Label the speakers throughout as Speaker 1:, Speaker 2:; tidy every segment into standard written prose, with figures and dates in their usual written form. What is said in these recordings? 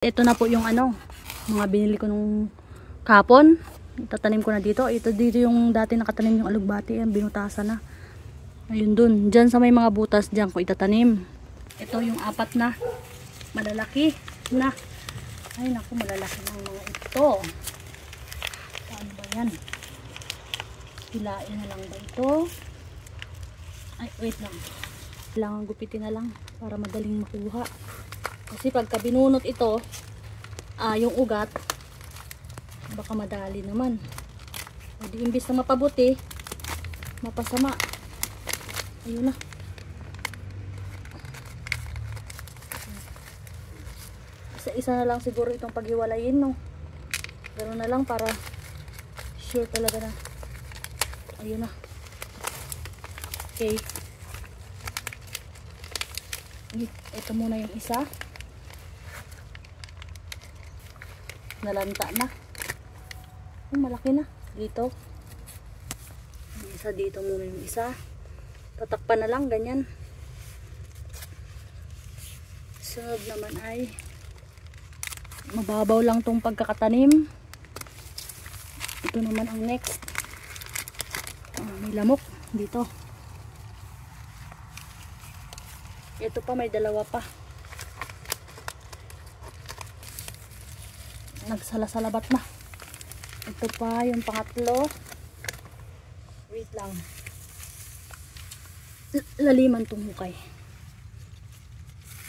Speaker 1: Ito na po yung mga binili ko nung kapon. Itatanim ko na dito. Ito dito yung dati nakatanim yung alugbati. Yan, binutasan na. Ayun dun. Diyan sa may mga butas, diyan ko itatanim. Ito yung apat na malalaki na. Ay naku, malalaki ng mga ito. Paano ba yan? Pilain na lang ba ito? Ay, wait lang. Kailangan gupitin na lang para madaling makuha. Kasi pagka binunot ito, yung ugat, baka madali naman. O di imbis na mapabuti, mapasama. Ayun na. Isa-isa na lang siguro itong paghiwalayin, no? Pero na lang para sure talaga na. Ayun na. Okay. Ito muna yung isa. Nalanta na. Malaki na. Dito. Yung isa dito muna yung isa. Tatakpan na lang. Ganyan. Sunod naman ay mababaw lang tong pagkakatanim. Ito naman ang next. May lamok dito. Ito pa, may dalawa pa. Nagsala-salabat na. Ito pa yung pangatlo. Wait lang. Laliman itong hukay.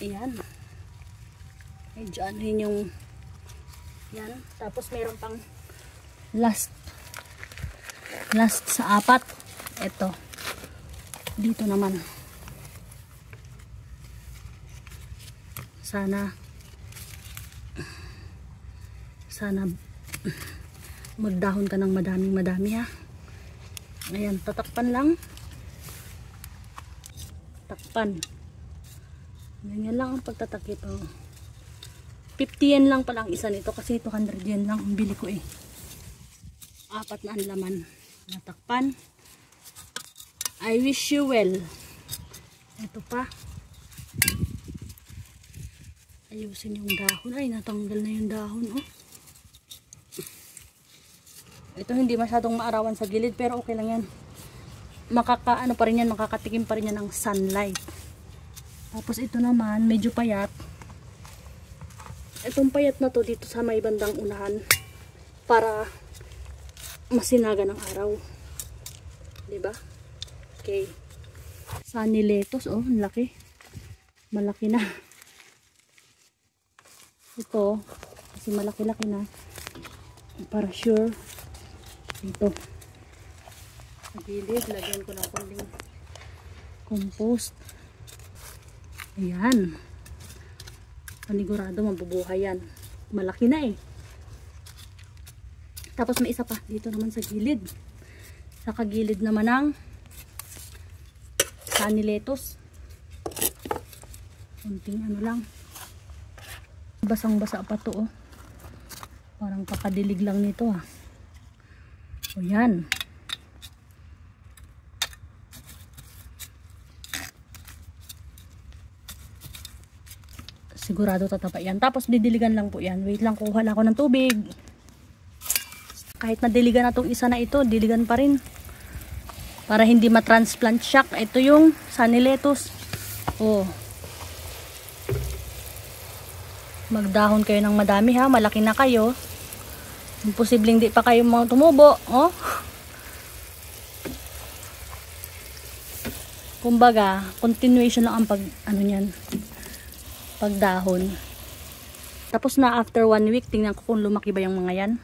Speaker 1: Ayan. Medyo rin yung yan. Tapos mayroon pang last sa apat. Ito. Dito naman. Sana magdahon ka ng madami ha. Ayan, tatakpan lang. Takpan. Ganyan lang ang pagtatakip. 50 yen lang pala ang isa nito kasi 200 yen lang ang bili ko eh. Apat na ang laman. Natakpan. I wish you well. Ito pa. Ayusin yung dahon. Ay, natanggal na yung dahon. Oh. Ito hindi masyadong maarawan sa gilid pero okay lang yan. Makakatikim pa rin yan ng sunlight. Tapos ito naman, medyo payat. Itong payat na to dito sa may bandang unahan para masinaga ng araw. Diba? Okay. Sunny lettuce, oh, ang laki. Malaki na. Ito, kasi malaki-laki na. Para sure. Ito. Sa gilid, lagyan ko ng konting compost. Ayan. Panigurado, mabubuhay yan. Malaki na eh. Tapos may isa pa. Dito naman sa gilid. Sa kagilid naman ng sunny lettuce. Konting lang. Basang-basa pa to, oh. Parang kakadilig lang nito, ah. O yan. Sigurado tatapa yan. Tapos didiligan lang po yan. Wait lang, kuha lang ako ng tubig. Kahit nadiligan na tong isa na ito, diligan pa rin. Para hindi matransplant shock. Ito yung sunny lettuce. Oh. Magdahon kayo ng madami ha. Malaki na kayo. Imposibleng di pa kayo tumubo. Oh. Kumbaga, continuation lang ang pagdahon. Tapos na after 1 week, tingnan ko kung lumaki ba yung mga yan.